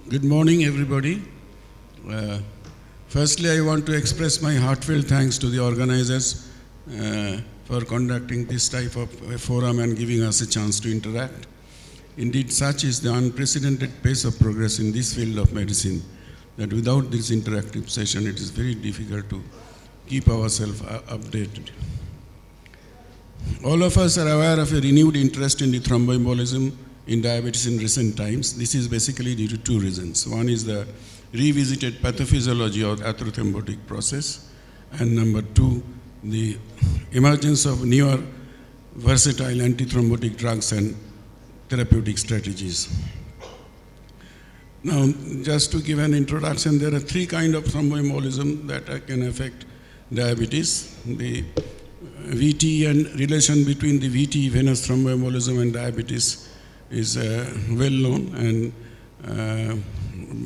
Good morning, everybody. Firstly, I want to express my heartfelt thanks to the organizers for conducting this type of forum and giving us a chance to interact. Indeed, such is the unprecedented pace of progress in this field of medicine that without this interactive session, it is very difficult to keep ourselves updated. All of us are aware of a renewed interest in the thromboembolism in diabetes in recent times. This is basically due to two reasons. One is the revisited pathophysiology of the atherothrombotic process, and number two, the emergence of newer versatile antithrombotic drugs and therapeutic strategies. Now, just to give an introduction, there are three kinds of thromboembolism that can affect diabetes. The VT and relation between the VT, venous thromboembolism, and diabetes is well known, and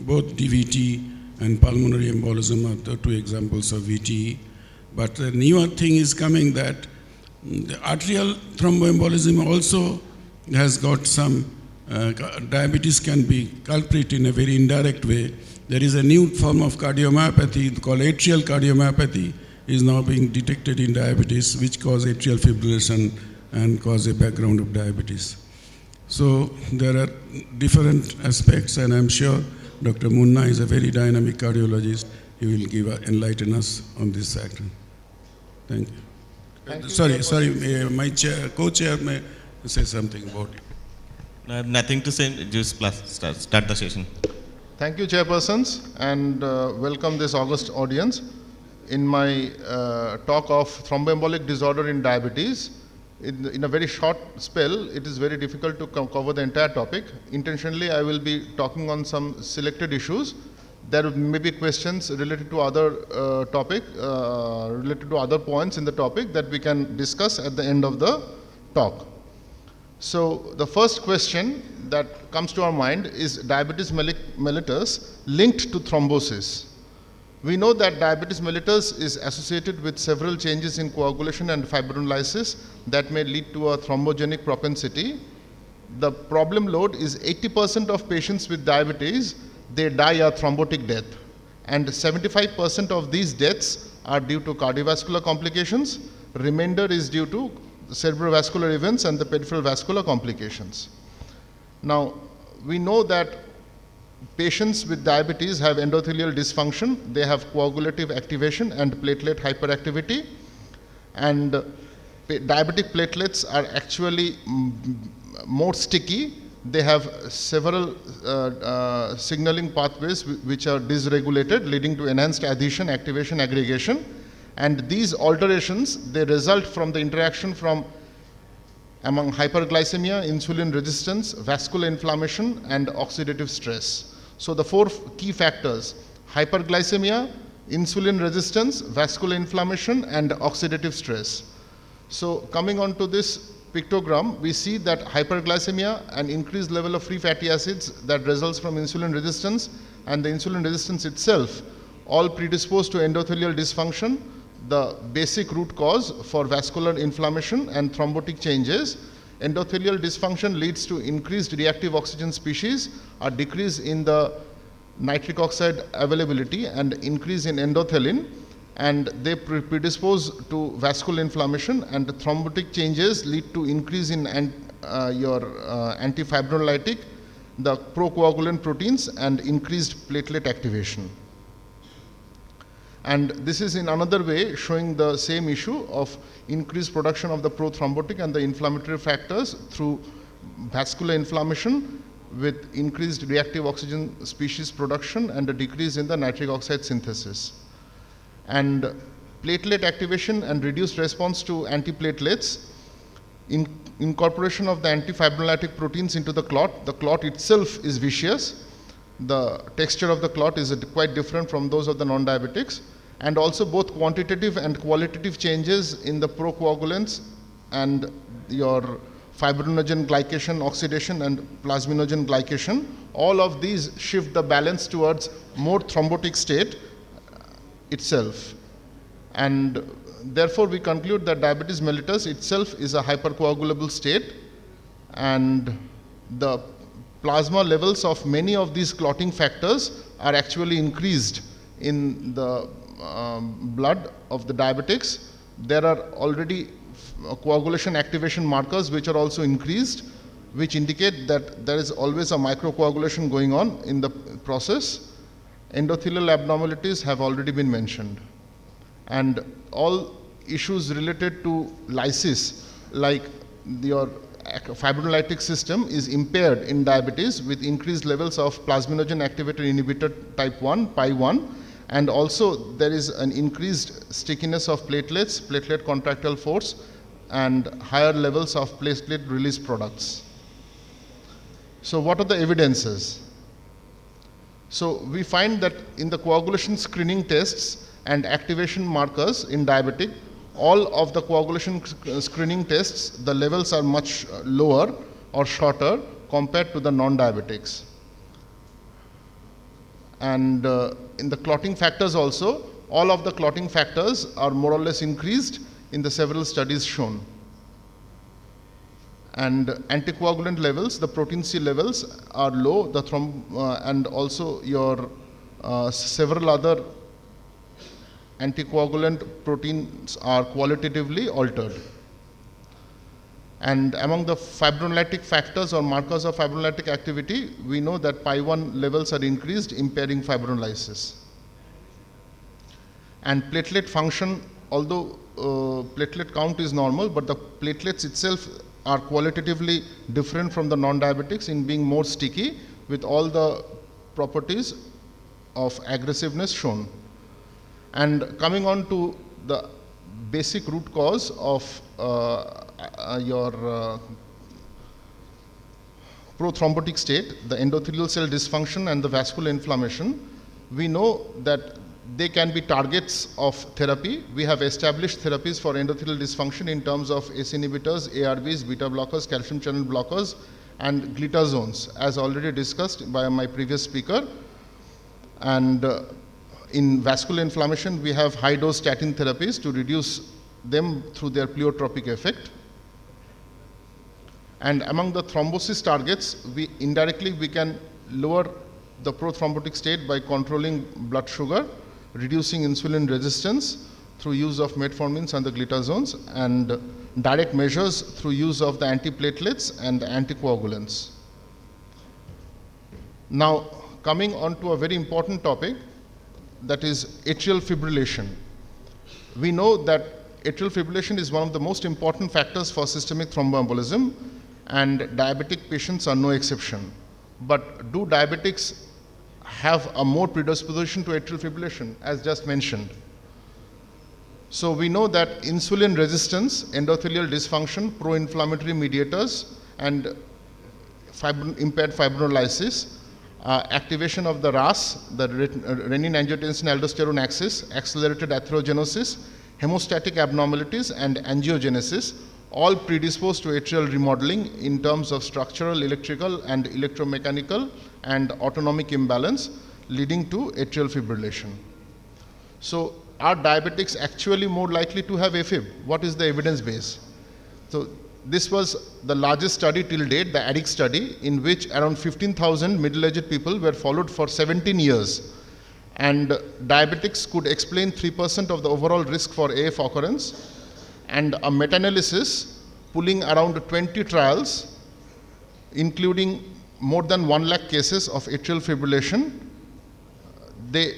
both DVT and pulmonary embolism are the two examples of VTE. But the newer thing is coming that the arterial thromboembolism also has got some, diabetes can be culprit in a very indirect way. There is a new form of cardiomyopathy called atrial cardiomyopathy is now being detected in diabetes, which cause atrial fibrillation and cause a background of diabetes. So there are different aspects, and I'm sure Dr. Munna is a very dynamic cardiologist. He will enlighten us on this factor. Thank you. Thank you. Sorry, my co-chair may say something about it. No, I have nothing to say, just start the session. Thank you, chairpersons, and welcome this august audience. In my talk of thromboembolic disorder in diabetes, in a very short spell, it is very difficult to cover the entire topic. Intentionally, I will be talking on some selected issues. There may be questions related to other related to other points in the topic that we can discuss at the end of the talk. So the first question that comes to our mind is diabetes mellitus linked to thrombosis. We know that diabetes mellitus is associated with several changes in coagulation and fibrinolysis that may lead to a thrombogenic propensity. The problem load is 80% of patients with diabetes, they die a thrombotic death. And 75% of these deaths are due to cardiovascular complications. Remainder is due to cerebrovascular events and the peripheral vascular complications. Now, we know that patients with diabetes have endothelial dysfunction, they have coagulative activation and platelet hyperactivity, and diabetic platelets are actually more sticky. They have several signaling pathways which are dysregulated, leading to enhanced adhesion, activation, aggregation, and these alterations, they result from the interaction among hyperglycemia, insulin resistance, vascular inflammation, and oxidative stress. So the four key factors: hyperglycemia, insulin resistance, vascular inflammation, and oxidative stress. So coming on to this pictogram, we see that hyperglycemia, an increased level of free fatty acids that results from insulin resistance, and the insulin resistance itself, all predisposed to endothelial dysfunction, the basic root cause for vascular inflammation and thrombotic changes. Endothelial dysfunction leads to increased reactive oxygen species, a decrease in the nitric oxide availability, and increase in endothelin, and they predispose to vascular inflammation, and the thrombotic changes lead to increase in your antifibrinolytic, the procoagulant proteins, and increased platelet activation. And this is in another way showing the same issue of increased production of the prothrombotic and the inflammatory factors through vascular inflammation with increased reactive oxygen species production and a decrease in the nitric oxide synthesis. And platelet activation and reduced response to antiplatelets, incorporation of the antifibrinolytic proteins into the clot itself is vicious. The texture of the clot is quite different from those of the non-diabetics, and also both quantitative and qualitative changes in the procoagulants and your fibrinogen glycation oxidation and plasminogen glycation. All of these shift the balance towards more thrombotic state itself. And therefore, we conclude that diabetes mellitus itself is a hypercoagulable state, and the plasma levels of many of these clotting factors are actually increased in the blood of the diabetics. There are already coagulation activation markers which are also increased, which indicate that there is always a microcoagulation going on in the process. Endothelial abnormalities have already been mentioned. And all issues related to lysis, like your fibrinolytic system is impaired in diabetes with increased levels of plasminogen activator inhibitor type 1, PI1, and also there is an increased stickiness of platelets, platelet contractile force, and higher levels of platelet release products. So what are the evidences? So we find that in the coagulation screening tests and activation markers in diabetic, all of the coagulation screening tests, the levels are much lower or shorter compared to the non-diabetics. And in the clotting factors also, all of the clotting factors are more or less increased in the several studies shown. And anticoagulant levels, the protein C levels are low, and also your several other anticoagulant proteins are qualitatively altered. And among the fibrinolytic factors or markers of fibrinolytic activity, we know that PI1 levels are increased, impairing fibrinolysis. And platelet function, although platelet count is normal, but the platelets itself are qualitatively different from the non-diabetics in being more sticky with all the properties of aggressiveness shown. And coming on to the basic root cause of your prothrombotic state, the endothelial cell dysfunction and the vascular inflammation, we know that they can be targets of therapy. We have established therapies for endothelial dysfunction in terms of ACE inhibitors, ARBs, beta blockers, calcium channel blockers, and glitazones, as already discussed by my previous speaker. And in vascular inflammation, we have high-dose statin therapies to reduce them through their pleiotropic effect. And among the thrombosis targets, indirectly we can lower the prothrombotic state by controlling blood sugar, reducing insulin resistance through use of metformins and the glitazones, and direct measures through use of the antiplatelets and the anticoagulants. Now, coming on to a very important topic, that is atrial fibrillation. We know that atrial fibrillation is one of the most important factors for systemic thromboembolism, and diabetic patients are no exception. But do diabetics have a more predisposition to atrial fibrillation, as just mentioned? So we know that insulin resistance, endothelial dysfunction, pro-inflammatory mediators, and impaired fibrinolysis, activation of the RAS, the renin-angiotensin-aldosterone axis, accelerated atherogenosis, hemostatic abnormalities, and angiogenesis, all predisposed to atrial remodeling in terms of structural, electrical, and electromechanical and autonomic imbalance, leading to atrial fibrillation. So are diabetics actually more likely to have AFib? What is the evidence base? So this was the largest study till date, the ADDIC study, in which around 15,000 middle-aged people were followed for 17 years. And diabetics could explain 3% of the overall risk for AF occurrence. And a meta-analysis pulling around 20 trials, including more than 1 lakh cases of atrial fibrillation, they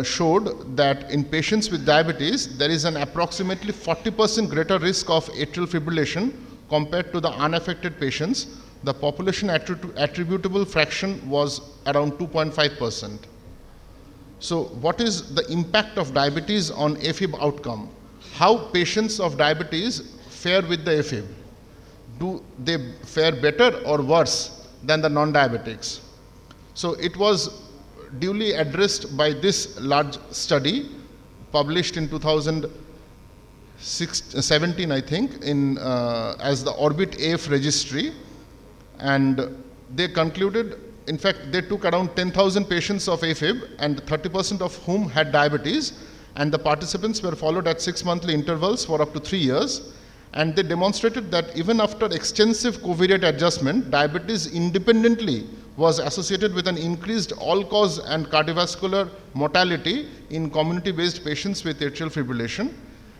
showed that in patients with diabetes, there is an approximately 40% greater risk of atrial fibrillation compared to the unaffected patients. The population attributable fraction was around 2.5%. So what is the impact of diabetes on AFib outcome? How patients of diabetes fare with the AFib? Do they fare better or worse than the non-diabetics? So it was duly addressed by this large study published in 2017, I think, as the Orbit AF registry, and they concluded, in fact, they took around 10,000 patients of AFib and 30% of whom had diabetes, and the participants were followed at 6 monthly intervals for up to 3 years, And they demonstrated that even after extensive covariate adjustment, diabetes independently was associated with an increased all-cause and cardiovascular mortality in community-based patients with atrial fibrillation.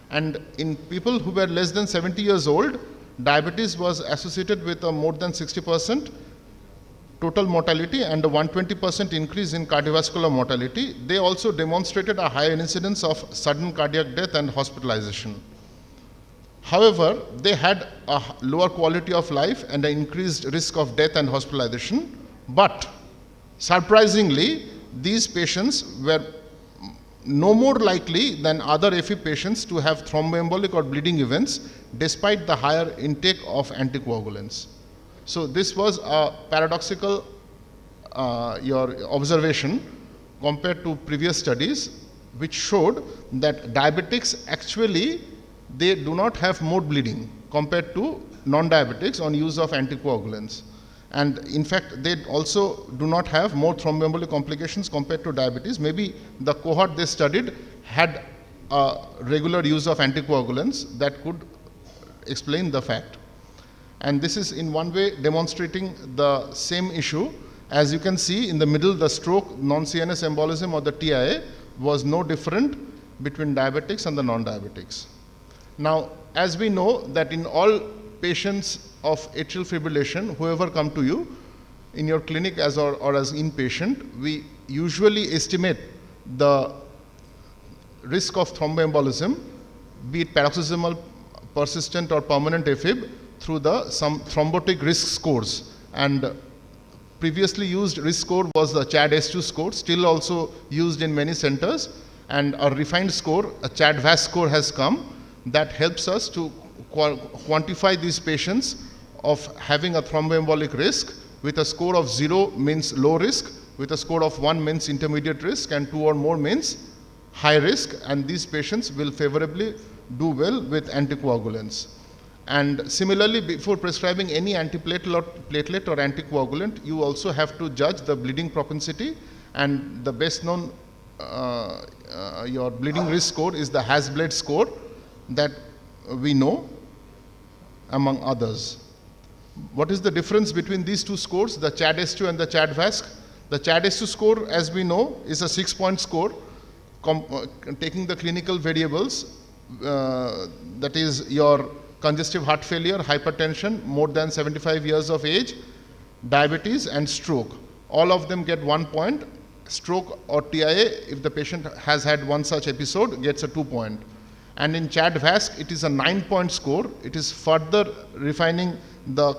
And in people who were less than 70 years old, diabetes was associated with a more than 60% total mortality and a 120% increase in cardiovascular mortality. They also demonstrated a higher incidence of sudden cardiac death and hospitalization. However, they had a lower quality of life and an increased risk of death and hospitalization. But surprisingly, these patients were no more likely than other AFib patients to have thromboembolic or bleeding events despite the higher intake of anticoagulants. So this was a paradoxical your observation compared to previous studies which showed that diabetics actually they do not have more bleeding compared to non-diabetics on use of anticoagulants. And in fact, they also do not have more thromboembolic complications compared to diabetes. Maybe the cohort they studied had a regular use of anticoagulants that could explain the fact. And this is in one way demonstrating the same issue. As you can see in the middle, the stroke, non-CNS embolism or the TIA was no different between diabetics and the non-diabetics. Now, as we know that in all patients of atrial fibrillation, whoever come to you in your clinic as or as inpatient, we usually estimate the risk of thromboembolism, be it paroxysmal, persistent or permanent AFib, through some thrombotic risk scores. And previously used risk score was the CHAD-S2 score, still also used in many centers. And a refined score, a CHAD-VASc score has come that helps us to quantify these patients of having a thromboembolic risk, with a score of 0 means low risk, with a score of 1 means intermediate risk, and 2 or more means high risk, and these patients will favorably do well with anticoagulants. And similarly, before prescribing any antiplatelet or anticoagulant, you also have to judge the bleeding propensity, and the best known your bleeding risk score is the Hasbled score that we know, among others. What is the difference between these two scores, the CHAD-S2 and the CHAD-VASc? The CHAD-S2 score, as we know, is a 6-point score taking the clinical variables, that is your congestive heart failure, hypertension, more than 75 years of age, diabetes, and stroke. All of them get 1 point. Stroke or TIA, if the patient has had one such episode, gets a 2 point. And in CHAD-VASc, it is a 9-point score. It is further refining the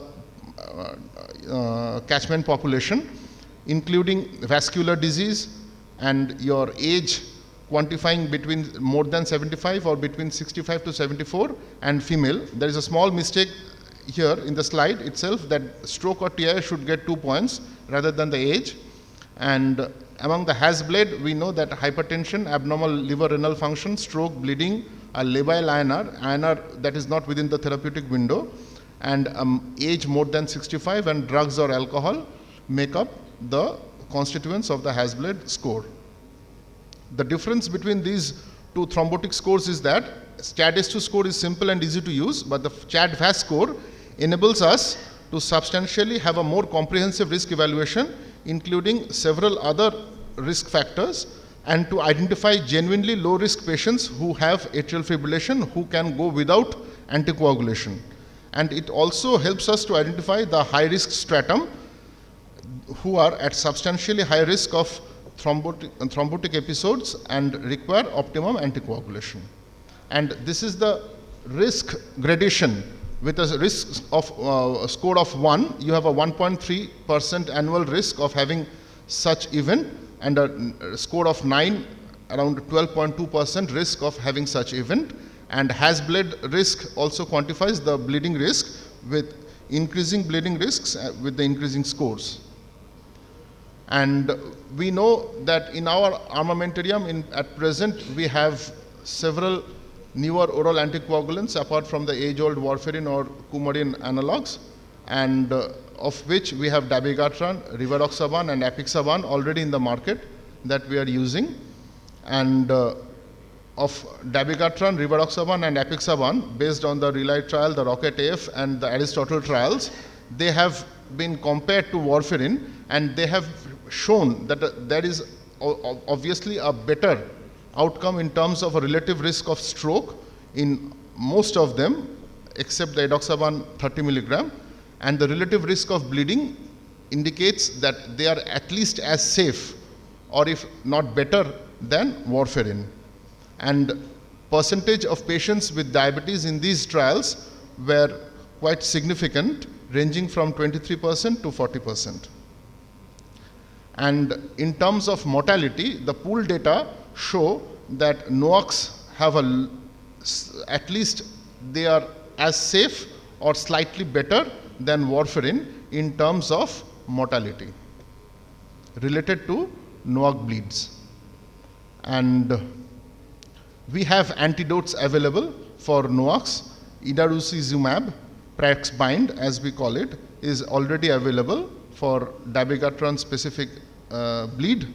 catchment population, including vascular disease and your age, quantifying between more than 75 or between 65 to 74, and female. There is a small mistake here in the slide itself that stroke or TIA should get 2 points rather than the age. And among the Hasbled, we know that hypertension, abnormal liver renal function, stroke, bleeding, a labile INR that is not within the therapeutic window, and age more than 65 and drugs or alcohol make up the constituents of the Hasbled score. The difference between these two thrombotic scores is that CHAD-S2 score is simple and easy to use, but the CHAD-VASc score enables us to substantially have a more comprehensive risk evaluation, including several other risk factors, and to identify genuinely low-risk patients who have atrial fibrillation who can go without anticoagulation. And it also helps us to identify the high-risk stratum who are at substantially high risk of thrombotic episodes and require optimum anticoagulation. And this is the risk gradation. With a risk of score of 1, you have a 1.3% annual risk of having such event, and a score of 9, around 12.2% risk of having such event. And Hasbled risk also quantifies the bleeding risk, with increasing bleeding risks with the increasing scores. And we know that in our armamentarium at present, we have several newer oral anticoagulants apart from the age-old warfarin or coumadin analogs, and of which we have dabigatran, rivaroxaban, and apixaban already in the market that we are using. And of dabigatran, rivaroxaban and apixaban based on the Relight trial, the Rocket AF and the Aristotle trials, they have been compared to warfarin, and they have shown that there is obviously a better outcome in terms of a relative risk of stroke in most of them except the edoxaban 30 milligram, and the relative risk of bleeding indicates that they are at least as safe or if not better than warfarin. And percentage of patients with diabetes in these trials were quite significant, ranging from 23% to 40%. And in terms of mortality, the pool data show that NOACs have at least they are as safe or slightly better than warfarin in terms of mortality related to NOAC bleeds. And we have antidotes available for NOACs. Idarucizumab, Praxbind as we call it, is already available for dabigatran specific bleed,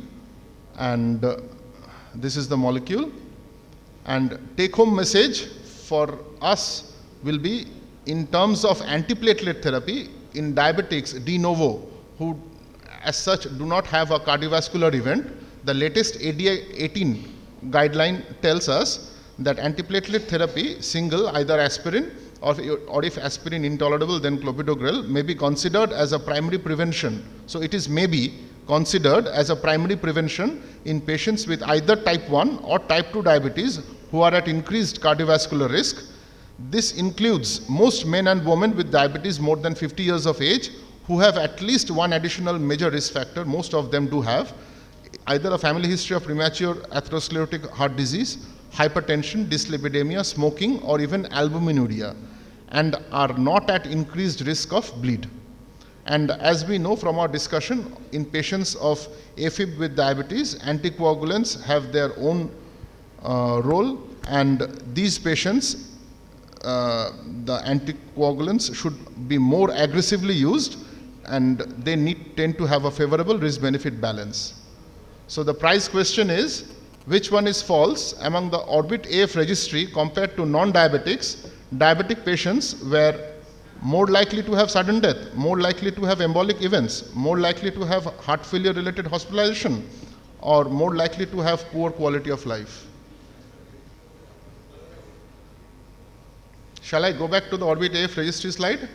and this is the molecule. And take home message for us will be in terms of antiplatelet therapy in diabetics de novo who as such do not have a cardiovascular event. The latest ADA 18 guideline tells us that antiplatelet therapy single, either aspirin or if aspirin intolerable then clopidogrel, may be considered as a primary prevention. So it is maybe considered as a primary prevention in patients with either type 1 or type 2 diabetes who are at increased cardiovascular risk. This includes most men and women with diabetes more than 50 years of age who have at least one additional major risk factor. Most of them do have either a family history of premature atherosclerotic heart disease, hypertension, dyslipidemia, smoking, or even albuminuria, and are not at increased risk of bleed. And as we know from our discussion, in patients of AFib with diabetes, anticoagulants have their own role, and these patients, the anticoagulants should be more aggressively used, and they tend to have a favorable risk-benefit balance. So the prize question is, which one is false among the Orbit AF registry compared to non-diabetics? Diabetic patients were more likely to have sudden death, more likely to have embolic events, more likely to have heart failure related hospitalization, or more likely to have poor quality of life. Shall I go back to the Orbit AF registry slide?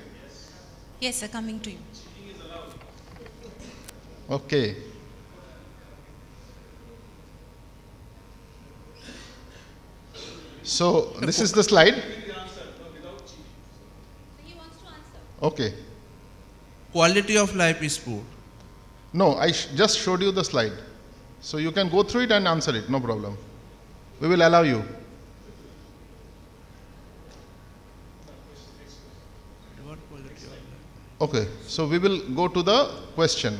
Yes, sir, coming to you. Okay. So this is the slide. He wants to answer. Okay. Quality of life is poor. No, I just showed you the slide. So you can go through it and answer it, no problem. We will allow you. What quality of life? Okay, so we will go to the question.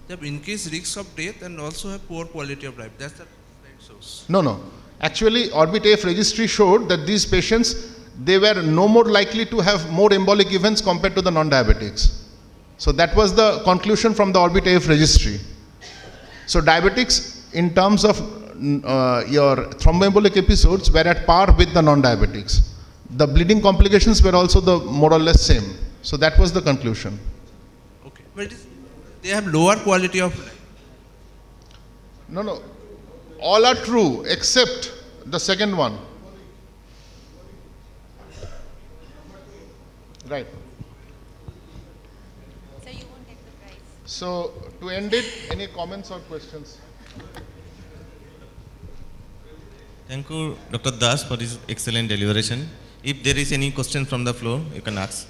They have increased risks of death and also have poor quality of life. That's the slide shows. No. Actually, Orbit AF registry showed that these patients, they were no more likely to have more embolic events compared to the non-diabetics. So that was the conclusion from the Orbit AF registry. So diabetics, in terms of your thromboembolic episodes, were at par with the non-diabetics. The bleeding complications were also the more or less same. So that was the conclusion. Okay. But they have lower quality of life. No. All are true except the second one. Right. So you won't get the prize. So to end it, any comments or questions? Thank you, Dr. Das, for this excellent deliberation. If there is any question from the floor, you can ask.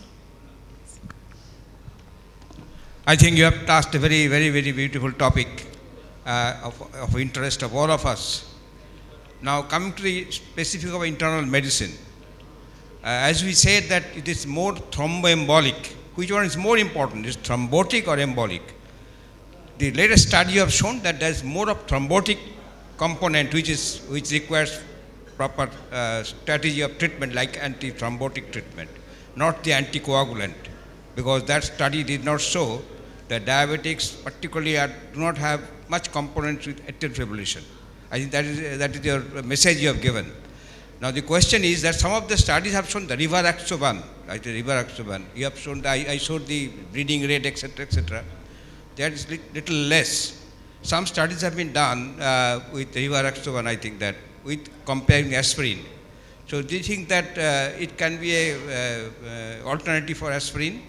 I think you have touched a very, very, very beautiful topic of interest of all of us. Now coming to the specific of internal medicine, as we said that it is more thromboembolic, which one is more important, is thrombotic or embolic? The latest study have shown that there is more of thrombotic component which requires proper strategy of treatment like anti-thrombotic treatment, not the anticoagulant, because that study did not show the diabetics particularly do not have much components with atrial fibrillation. I think that is your message you have given. Now the question is that some of the studies have shown the rivaroxaban, you have shown, I showed the bleeding rate, etc., etc. That is little less. Some studies have been done with rivaroxaban, I think that, with comparing aspirin. So do you think that it can be a alternative for aspirin?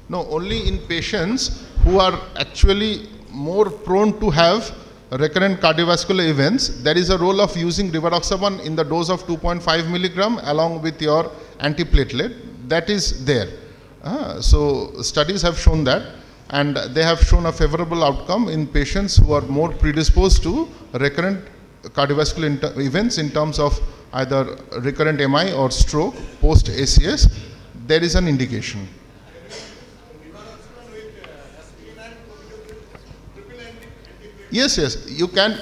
No, only in patients who are actually more prone to have recurrent cardiovascular events, there is a role of using rivaroxaban in the dose of 2.5 milligram along with your antiplatelet. That is there. So studies have shown that, and they have shown a favorable outcome in patients who are more predisposed to recurrent cardiovascular events in terms of either recurrent MI or stroke post ACS. There is an indication. Yes, you can.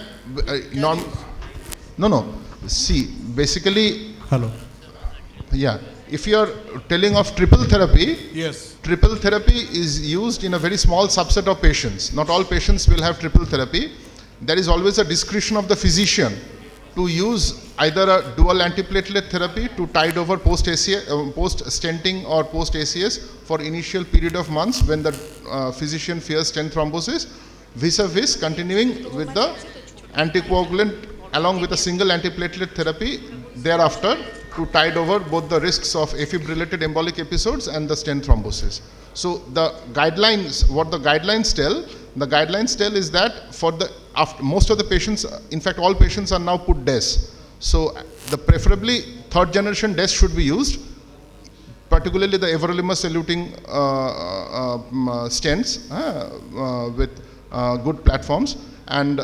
No. See, basically, Hello. yeah. If you are telling of triple therapy, Yes. triple therapy is used in a very small subset of patients. Not all patients will have triple therapy. There is always a discretion of the physician to use either a dual antiplatelet therapy to tide over post stenting or post ACS for initial period of months when the physician fears stent thrombosis, vis-a-vis continuing with the anticoagulant along with a single antiplatelet therapy thereafter to tide over both the risks of AFib-related embolic episodes and the stent thrombosis. So the guidelines, what the guidelines tell is that for the most of the patients, in fact all patients are now put DES. So the preferably third generation DES should be used, particularly the everolimus eluting stents with good platforms, and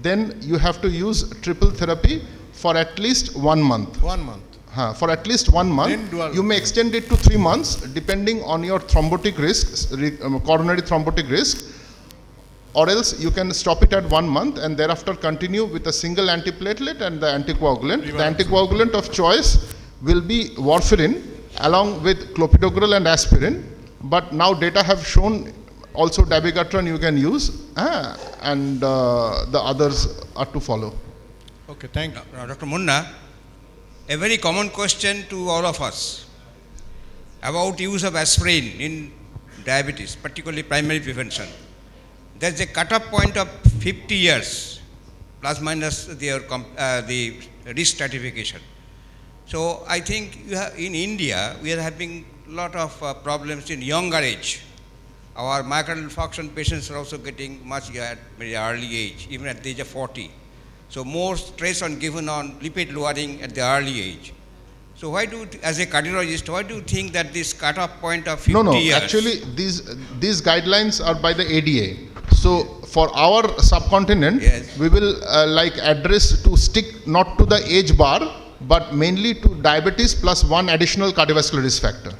then you have to use triple therapy for at least 1 month. 1 month. For at least 1 month. Then dual. You may extend it to 3 months depending on your thrombotic risk, coronary thrombotic risk, or else you can stop it at 1 month and thereafter continue with a single antiplatelet and the anticoagulant. The anticoagulant of choice will be warfarin along with clopidogrel and aspirin, but now data have shown also dabigatran you can use, and the others are to follow. Okay, thank you. Now, Dr. Munna, a very common question to all of us about use of aspirin in diabetes, particularly primary prevention. There is a cutoff point of 50 years, plus minus the risk stratification. So I think in India, we are having a lot of problems in younger age. Our myocardial infarction patients are also getting much at very early age, even at the age of 40. So more stress given on lipid lowering at the early age. So why as a cardiologist, why do you think that this cutoff point of 50 years? Actually these guidelines are by the ADA. So for our subcontinent, Yes. we will address to stick not to the age bar, but mainly to diabetes plus one additional cardiovascular risk factor.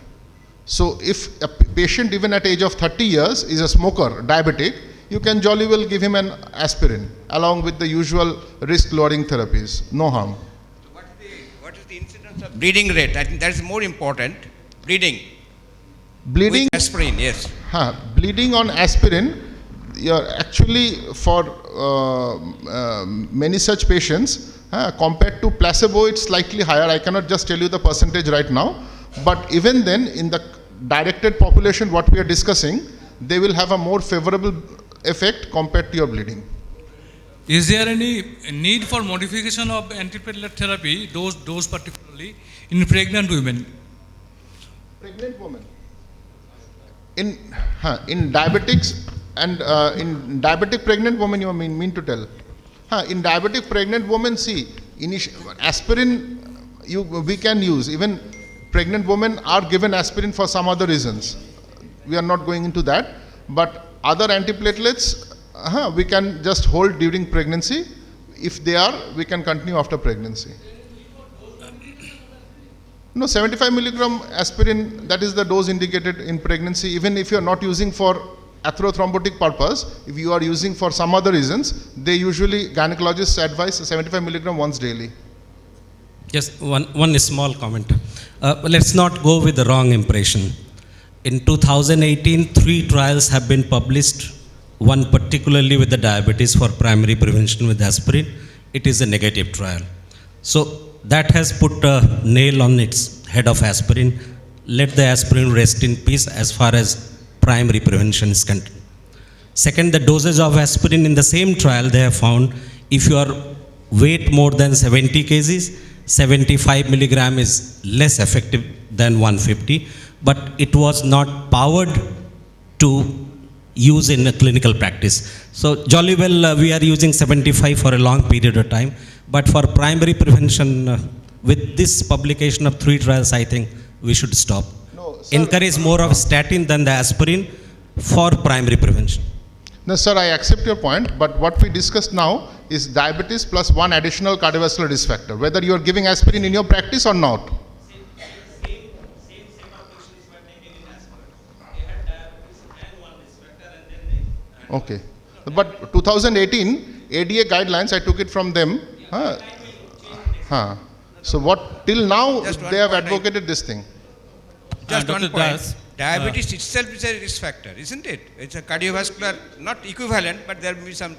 So if a patient even at age of 30 years is a smoker, diabetic, you can jolly well give him an aspirin along with the usual risk lowering therapies. No harm. What is the incidence of bleeding rate? I think that is more important. Bleeding. Bleeding, With aspirin, yes. bleeding on aspirin, actually for many such patients, compared to placebo, it's slightly higher. I cannot just tell you the percentage right now. But even then, in the directed population, what we are discussing, they will have a more favorable effect compared to your bleeding. Is there any need for modification of antiplatelet therapy, dose particularly, in pregnant women? Pregnant women. In diabetics and in diabetic pregnant women, you mean to tell? In diabetic pregnant women, see, aspirin we can use. Even pregnant women are given aspirin for some other reasons. We are not going into that. But other antiplatelets, we can just hold during pregnancy. If they are, we can continue after pregnancy. No, 75 milligram aspirin, that is the dose indicated in pregnancy. Even if you are not using for atherothrombotic purpose, if you are using for some other reasons, they usually, gynecologists advise 75 milligram once daily. Just one small comment. Let's not go with the wrong impression. In 2018, 3 trials have been published, one particularly with the diabetes for primary prevention with aspirin. It is a negative trial. So that has put a nail on its head of aspirin. Let the aspirin rest in peace as far as primary prevention is concerned. Second, the dosage of aspirin in the same trial, they have found if your weight more than 70 kgs, 75 milligram is less effective than 150, but it was not powered to use in a clinical practice. So jolly well we are using 75 for a long period of time, but for primary prevention, with this publication of 3 trials, I think we should stop. No, sir. Encourage more of statin than the aspirin for primary prevention. No, sir, I accept your point, but what we discussed now is diabetes plus one additional cardiovascular risk factor, whether you are giving aspirin in your practice or not. Okay. But 2018 ADA guidelines, I took it from them. So what, till now, Just one they have point I- advocated this thing. Just one Dr. point. Das, Diabetes itself is a risk factor, isn't it? It's a cardiovascular, not equivalent, but there will be some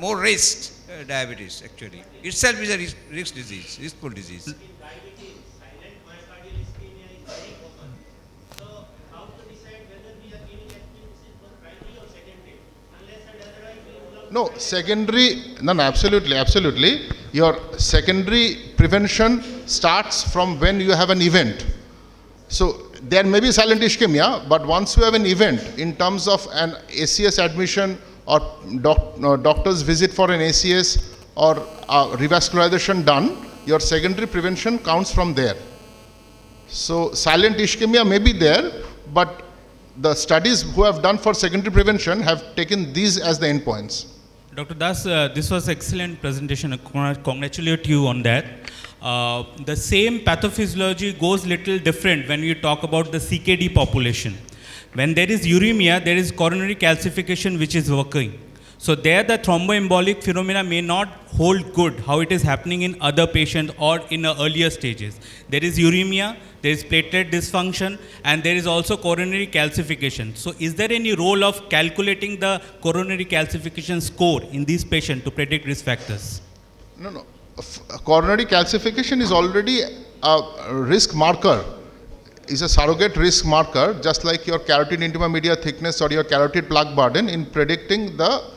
more risk diabetes actually. Itself is a risk disease, riskful disease. No, secondary, no, absolutely. Your secondary prevention starts from when you have an event. So there may be silent ischemia, but once you have an event in terms of an ACS admission or doctor's visit for an ACS or revascularization done, your secondary prevention counts from there. So silent ischemia may be there, but the studies who have done for secondary prevention have taken these as the endpoints. Dr. Das, this was excellent presentation. I congratulate you on that. The same pathophysiology goes little different when you talk about the CKD population. When there is uremia, there is coronary calcification which is working. So there the thromboembolic phenomena may not hold good how it is happening in other patients or in earlier stages. There is uremia, there is platelet dysfunction, and there is also coronary calcification. So is there any role of calculating the coronary calcification score in these patients to predict risk factors? No. Coronary calcification is already a risk marker, is a surrogate risk marker, just like your carotid intima media thickness or your carotid plaque burden in predicting the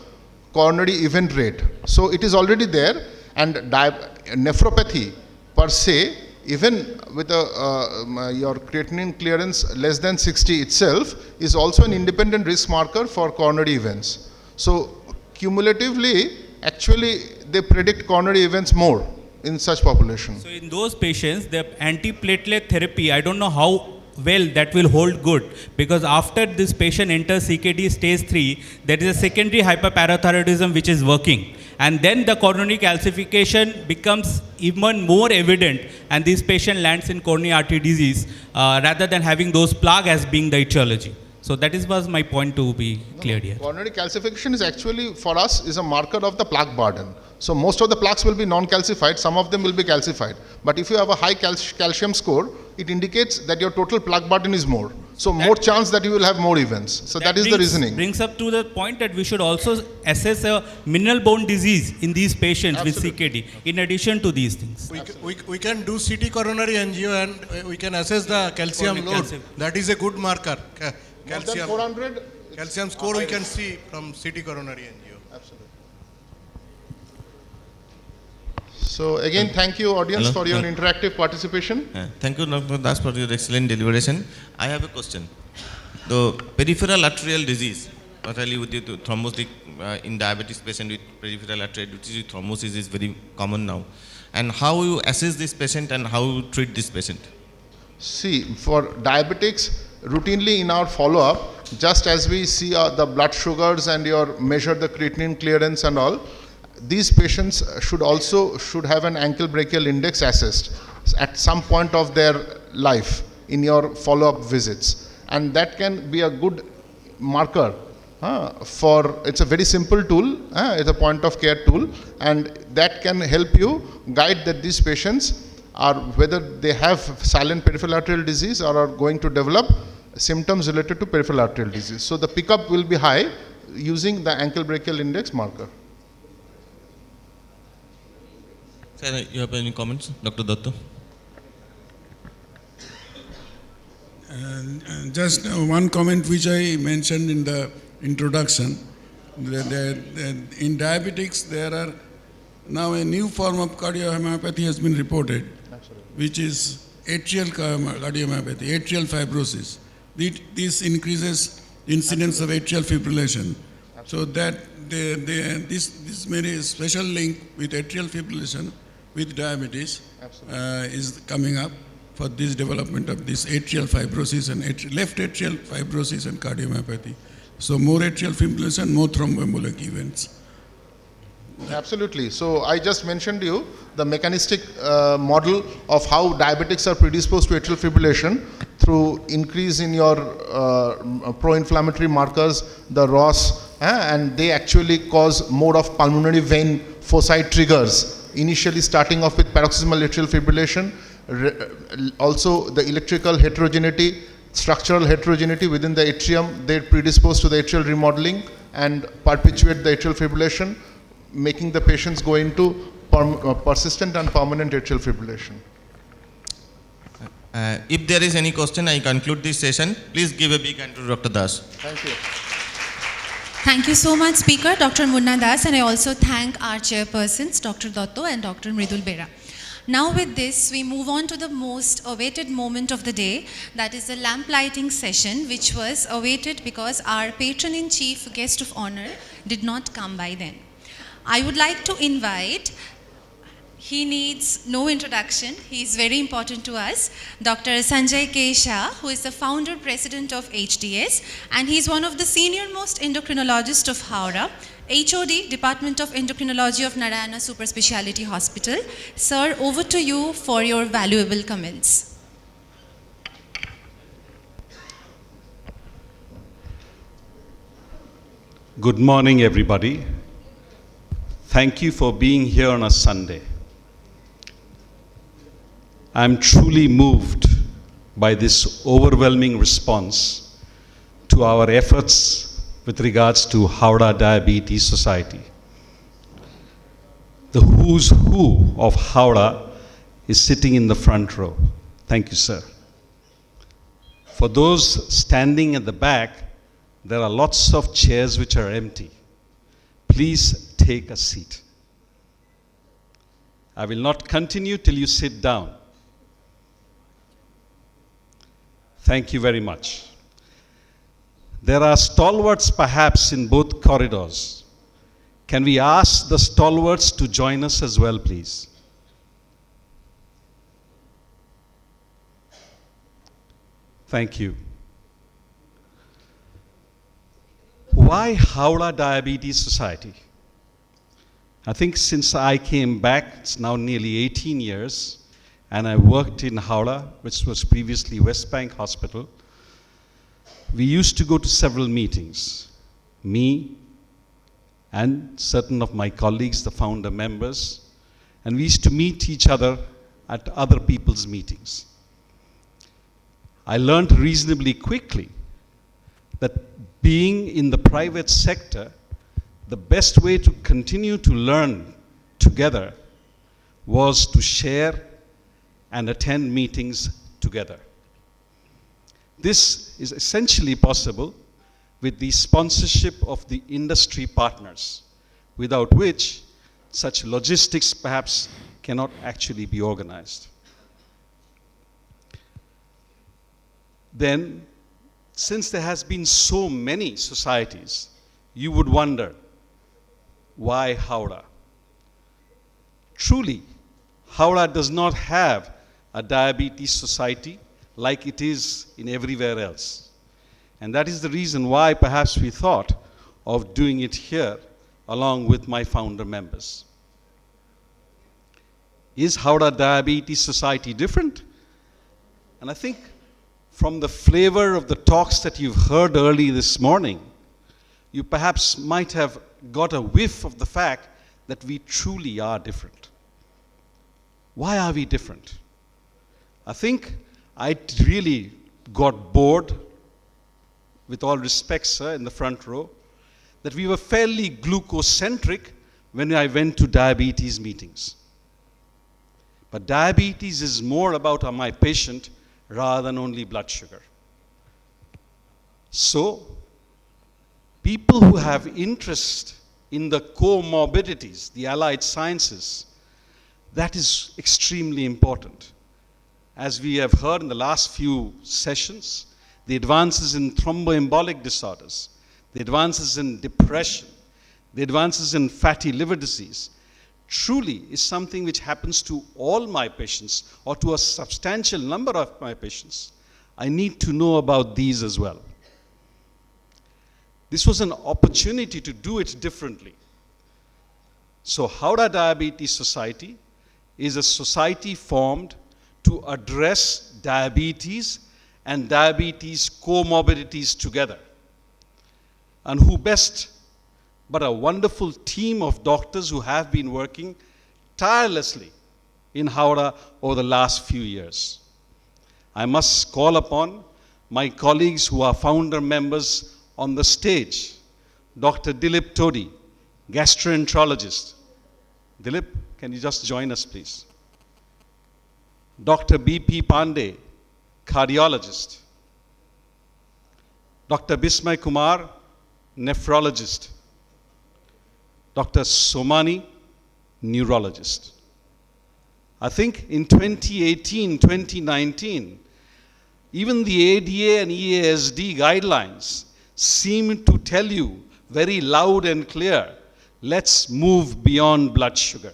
coronary event rate. So it is already there, and nephropathy per se, even with your creatinine clearance less than 60 itself, is also an independent risk marker for coronary events. So cumulatively, actually, they predict coronary events more in such population. So in those patients, the antiplatelet therapy, I don't know how well that will hold good, because after this patient enters CKD stage 3, there is a secondary hyperparathyroidism which is working. And then the coronary calcification becomes even more evident, and this patient lands in coronary artery disease rather than having those plaque as being the etiology. So that was my point to be cleared here. Coronary calcification is actually, for us, is a marker of the plaque burden. So most of the plaques will be non-calcified, some of them will be calcified. But if you have a high calcium score, it indicates that your total plaque burden is more. So more chance that you will have more events. So that is the reasoning. Brings up to the point that we should also assess a mineral bone disease in these patients Absolutely. with CKD, in addition to these things. We can do CT coronary angio and we can assess the calcium Coronary load. calcium. That is a good marker. More than Calcium, 400? calcium score we can see from CT coronary angio. Absolutely. So again, thank you audience Hello? for your interactive participation. Thank you, Dr. Das, for your excellent deliberation. I have a question. The peripheral arterial disease, particularly with the thrombotic in diabetes patient with peripheral arterial disease, thrombosis is very common now. And how you assess this patient and how you treat this patient? See, for diabetics, routinely in our follow-up, just as we see the blood sugars and your measure the creatinine clearance and all, these patients should have an ankle brachial index assessed at some point of their life in your follow-up visits, and that can be a good marker it's a very simple tool, it's a point of care tool, and that can help you guide that these patients are, whether they have silent peripheral arterial disease or are going to develop symptoms related to peripheral arterial disease. So the pickup will be high using the ankle brachial index marker. Sir, you have any comments? Dr. Datta? Just one comment which I mentioned in the introduction. In diabetics, there are now a new form of cardiomyopathy has been reported, which is atrial cardiomyopathy, atrial fibrosis. This increases incidence of atrial fibrillation. So that this very special link with atrial fibrillation with diabetes is coming up for this development of this atrial fibrosis and left atrial fibrosis and cardiomyopathy. So more atrial fibrillation, more thromboembolic events. Absolutely. So I just mentioned to you the mechanistic model of how diabetics are predisposed to atrial fibrillation through increase in your pro-inflammatory markers, the ROS, and they actually cause mode of pulmonary vein foci triggers, initially starting off with paroxysmal atrial fibrillation, also the electrical heterogeneity, structural heterogeneity within the atrium, they predispose to the atrial remodeling and perpetuate the atrial fibrillation, making the patients go into persistent and permanent atrial fibrillation. If there is any question, I conclude this session. Please give a big hand to Dr. Das. Thank you. Thank you so much, Speaker Dr. Munna Das, and I also thank our chairpersons, Dr. Dotto and Dr. Mridul Bera. Now with this, we move on to the most awaited moment of the day, that is the lamp lighting session, which was awaited because our patron-in-chief guest of honor did not come by then. I would like to invite, he needs no introduction, he is very important to us, Dr. Sanjay K. Shah, who is the founder president of HDS, and he is one of the senior most endocrinologists of Howrah, HOD, Department of Endocrinology of Narayana Super Speciality Hospital. Sir, over to you for your valuable comments. Good morning, everybody. Thank you for being here on a Sunday. I'm truly moved by this overwhelming response to our efforts with regards to Howrah Diabetes Society. The who's who of Howrah is sitting in the front row. Thank you, sir. For those standing at the back, there are lots of chairs which are empty. Please take a seat. I will not continue till you sit down. Thank you very much. There are stalwarts perhaps in both corridors. Can we ask the stalwarts to join us as well, please? Thank you. Why Howrah Diabetes Society? I think since I came back, it's now nearly 18 years, and I worked in Howrah, which was previously West Bank Hospital. We used to go to several meetings, me and certain of my colleagues, the founder members, and we used to meet each other at other people's meetings. I learned reasonably quickly that being in the private sector, the best way to continue to learn together was to share and attend meetings together. This is essentially possible with the sponsorship of the industry partners, without which such logistics perhaps cannot actually be organized. Then, since there has been so many societies, you would wonder, why Howrah? Truly, Howrah does not have a diabetes society like it is in everywhere else. And that is the reason why perhaps we thought of doing it here along with my founder members. Is Howrah Diabetes Society different? And I think from the flavor of the talks that you've heard early this morning, you perhaps might have got a whiff of the fact that we truly are different. Why are we different? I think I really got bored with all respect, sir, in the front row, that we were fairly glucocentric when I went to diabetes meetings. But diabetes is more about my patient rather than only blood sugar. So, people who have interest in the comorbidities, the allied sciences, that is extremely important. As we have heard in the last few sessions, the advances in thromboembolic disorders, the advances in depression, the advances in fatty liver disease, truly is something which happens to all my patients or to a substantial number of my patients. I need to know about these as well. This was an opportunity to do it differently. So Howrah Diabetes Society is a society formed to address diabetes and diabetes comorbidities together. And who best but a wonderful team of doctors who have been working tirelessly in Howrah over the last few years. I must call upon my colleagues who are founder members on the stage. Dr. Dilip Todi, gastroenterologist. Dilip, can you just join us, please? Dr. B.P. Pandey, cardiologist. Dr. Bismay Kumar, nephrologist. Dr. Somani, neurologist. I think in 2018, 2019, even the ADA and EASD guidelines seem to tell you very loud and clear, let's move beyond blood sugar.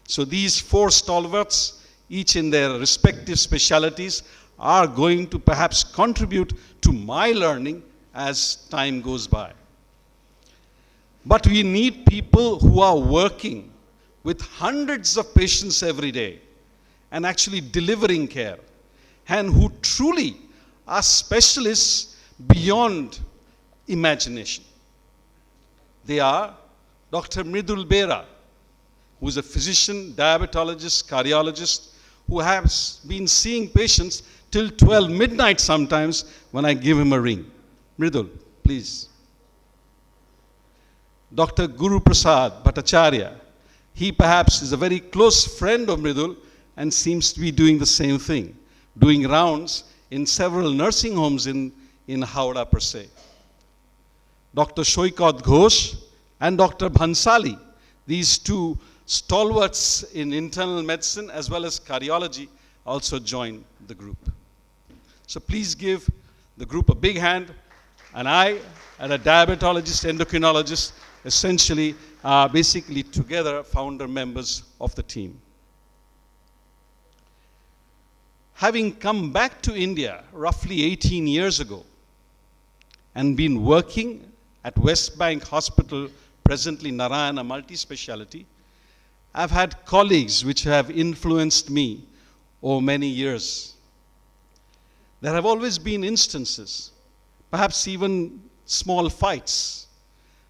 So these four stalwarts, each in their respective specialties, are going to perhaps contribute to my learning as time goes by. But we need people who are working with hundreds of patients every day and actually delivering care, and who truly are specialists beyond imagination. They are Dr. Mridul Bera, who is a physician, diabetologist, cardiologist, who has been seeing patients till 12 midnight sometimes when I give him a ring. Mridul, please. Dr. Guru Prasad Bhattacharya, he perhaps is a very close friend of Mridul and seems to be doing the same thing, doing rounds in several nursing homes in Howrah per se. Dr. Shoikat Ghosh and Dr. Bhansali, these two stalwarts in internal medicine as well as cardiology, also join the group. So please give the group a big hand. And I, and a diabetologist, endocrinologist, essentially are basically together founder members of the team. Having come back to India roughly 18 years ago and been working at West Bank Hospital, presently Narayana Multi-Speciality, I've had colleagues which have influenced me over many years. There have always been instances, perhaps even small fights.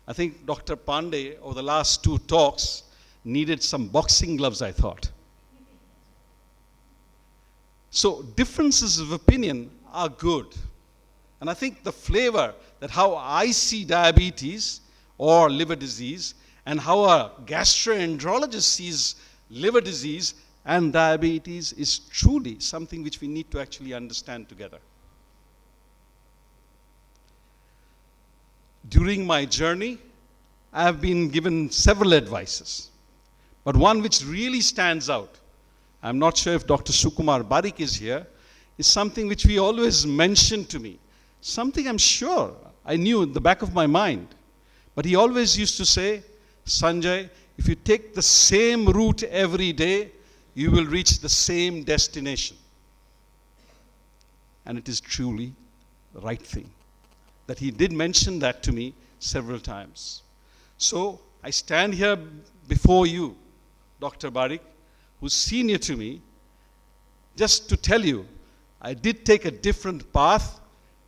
I think Dr. Pandey, over the last two talks, needed some boxing gloves, I thought. So differences of opinion are good. And I think the flavor that how I see diabetes or liver disease and how a gastroenterologist sees liver disease and diabetes is truly something which we need to actually understand together. During my journey, I have been given several advices, but one which really stands out, I'm not sure if Dr. Sukumar Barik is here, is something which we always mention to me, something I'm sure I knew in the back of my mind, but he always used to say, Sanjay, if you take the same route every day, you will reach the same destination. And it is truly the right thing, that he did mention that to me several times. So I stand here before you, Dr. Barik, who's senior to me, just to tell you, I did take a different path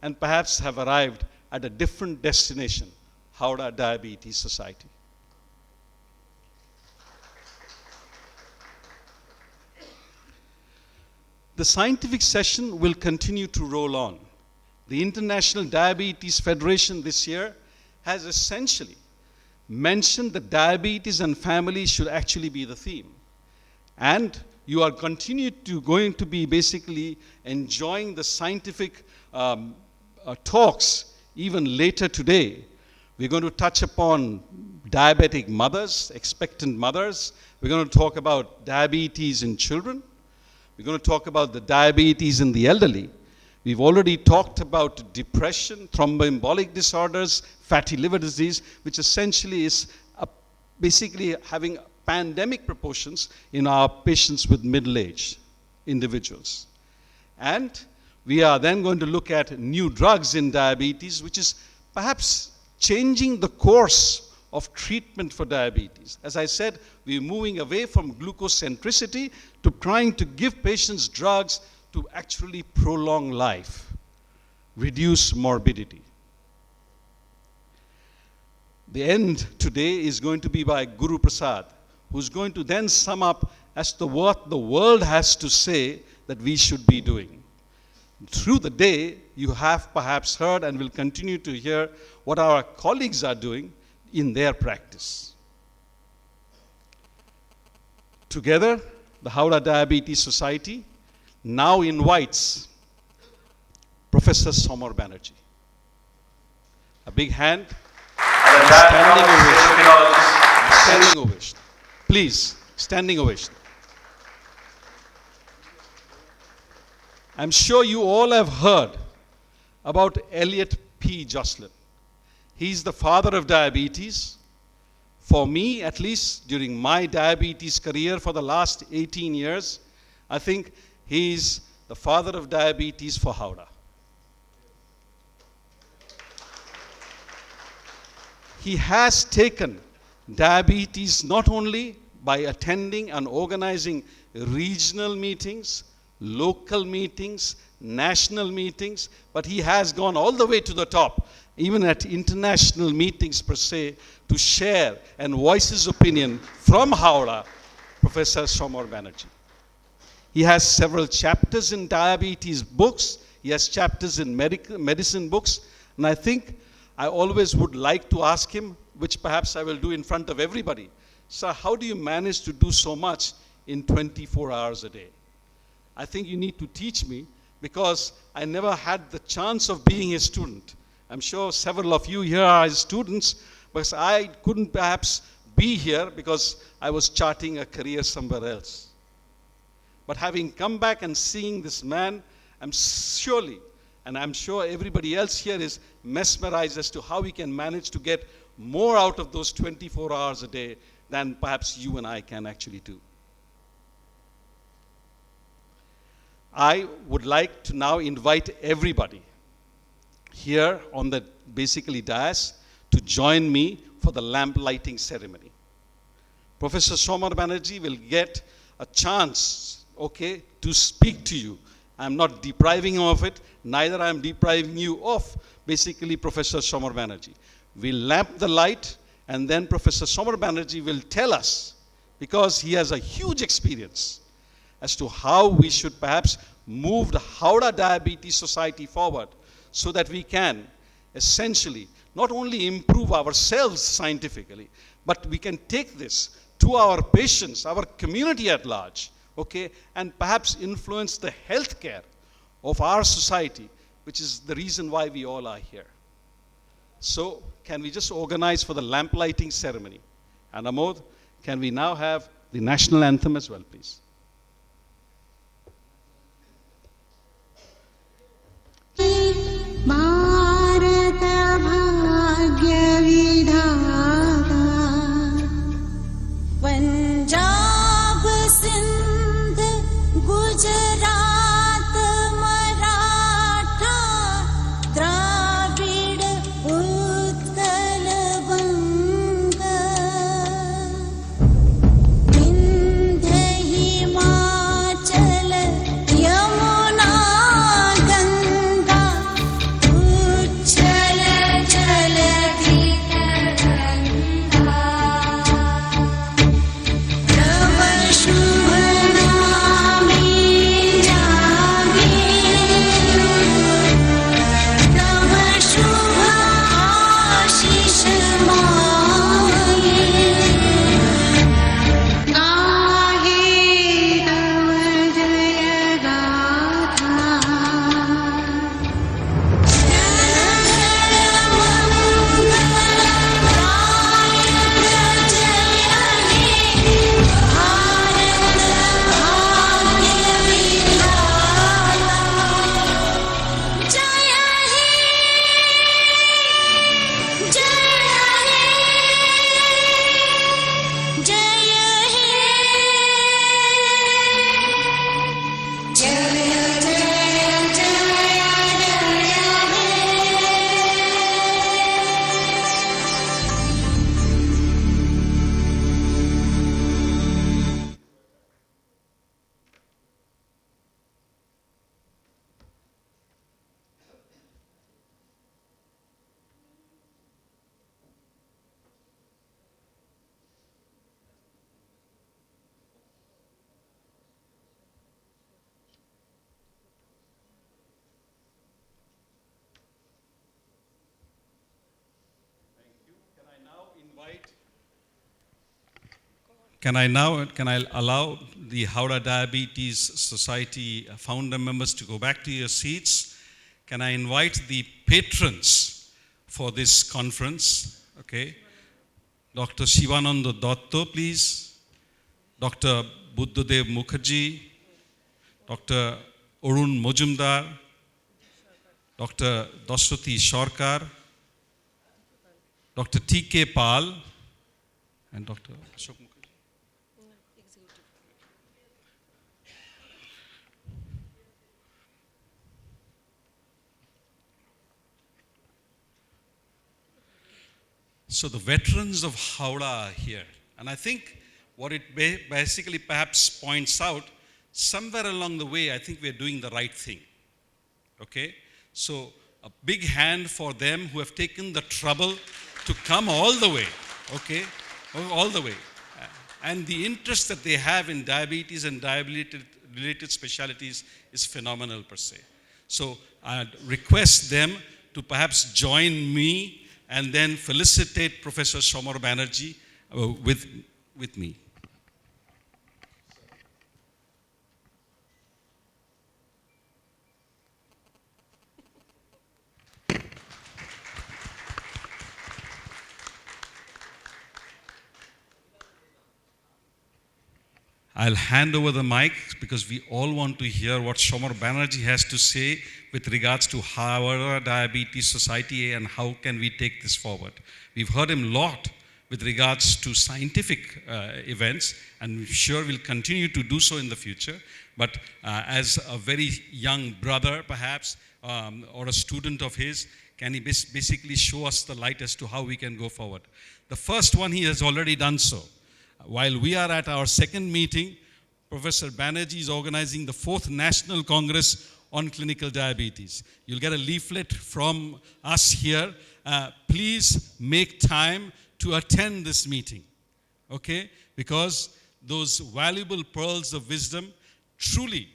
and perhaps have arrived at a different destination, Howrah Diabetes Society. The scientific session will continue to roll on. the International Diabetes Federation this year has essentially mentioned that diabetes and family should actually be the theme. And you are going to be basically enjoying the scientific talks even later today. We're going to touch upon diabetic mothers, expectant mothers. We're going to talk about diabetes in children. We're going to talk about the diabetes in the elderly. We've already talked about depression, thromboembolic disorders, fatty liver disease, which essentially is basically having pandemic proportions in our patients with middle-aged individuals. And we are then going to look at new drugs in diabetes, which is perhaps changing the course of treatment for diabetes. As I said, we're moving away from glucocentricity to trying to give patients drugs to actually prolong life, reduce morbidity. The end today is going to be by Guru Prasad, who's going to then sum up as to what the world has to say that we should be doing. Through the day, you have perhaps heard and will continue to hear what our colleagues are doing in their practice. Together, the Howrah Diabetes Society now invites Professor Somar Banerjee. A big hand. Standing ovation. Please, standing ovation. I'm sure you all have heard about Elliot P. Jocelyn. He's the father of diabetes. For me, at least during my diabetes career for the last 18 years, I think he's the father of diabetes for Howrah. He has taken diabetes not only by attending and organizing regional meetings, local meetings, national meetings, but he has gone all the way to the top, even at international meetings per se, to share and voice his opinion from Howrah, Professor Somar Banerjee. He has several chapters in diabetes books. He has chapters in medicine books. And I think I always would like to ask him, which perhaps I will do in front of everybody, sir, how do you manage to do so much in 24 hours a day? I think you need to teach me, because I never had the chance of being a student. I'm sure several of you here are students, but I couldn't perhaps be here because I was charting a career somewhere else. But having come back and seeing this man, I'm surely, and I'm sure everybody else here is mesmerized as to how we can manage to get more out of those 24 hours a day than perhaps you and I can actually do. I would like to now invite everybody here on the basically dais to join me for the lamp lighting ceremony. Professor Somar Banerjee will get a chance, okay, to speak to you. I'm not depriving him of it, neither I'm depriving you of basically Professor Somar Banerjee. We'll lamp the light, and then Professor Somar Banerjee will tell us, because he has a huge experience, as to how we should perhaps move the Howrah Diabetes Society forward so that we can essentially not only improve ourselves scientifically, but we can take this to our patients, our community at large, okay, and perhaps influence the healthcare of our society, which is the reason why we all are here. So, can we just organize for the lamp lighting ceremony? And Amod, can we now have the national anthem as well, please? Bharat Bhagya Vidhata Punjab Sindh Gujarat Maratha Dravida Utkal Bang Vindhya can I allow the Howrah Diabetes Society founder members to go back to your seats? Can I invite the patrons for this conference? Okay. Dr. Shivananda Datta, please. Dr. Buddhadev Mukherjee, Dr. Arun Mojumdar, Dr. Dashrathi Sarkar, Dr. T.K. Pal, and Dr. Ashok Mukherjee. So the veterans of Howrah are here. And I think what it basically perhaps points out, somewhere along the way, I think we're doing the right thing. Okay? So a big hand for them who have taken the trouble to come all the way. Okay? All the way. And the interest that they have in diabetes and diabetes-related specialties is phenomenal per se. So I'd request them to perhaps join me and then felicitate Professor Somar Banerjee with me. I'll hand over the mic because we all want to hear what Somar Banerjee has to say with regards to Howrah Diabetes Society and how can we take this forward. We've heard him a lot with regards to scientific events, and I'm sure we'll continue to do so in the future. But as a very young brother, perhaps, or a student of his, can he basically show us the light as to how we can go forward? The first one, he has already done so. While we are at our second meeting, Professor Banerjee is organizing the 4th National Congress on Clinical Diabetes. You'll get a leaflet from us here. Please make time to attend this meeting, okay? Because those valuable pearls of wisdom truly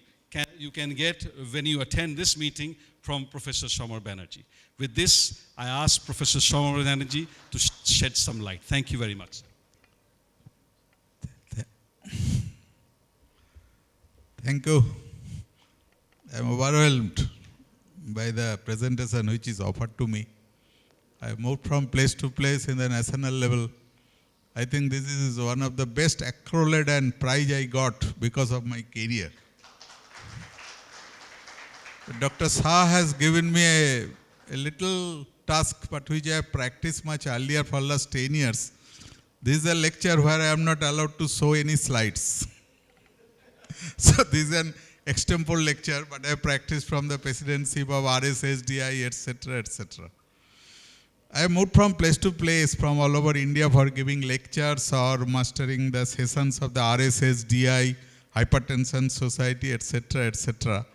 you can get when you attend this meeting from Professor Somar Banerjee. With this, I ask Professor Somar Banerjee to shed some light. Thank you very much. Thank you. I am overwhelmed by the presentation which is offered to me. I have moved from place to place in the national level. I think this is one of the best accolade and prize I got because of my career. Dr. Shah has given me a little task, but which I have practiced much earlier for the last 10 years. This is a lecture where I am not allowed to show any slides. So this is an extempore lecture, but I have practiced from the presidency of RSSDI, etc., etc. I have moved from place to place from all over India for giving lectures or mastering the sessions of the RSSDI, Hypertension Society, etc., etc.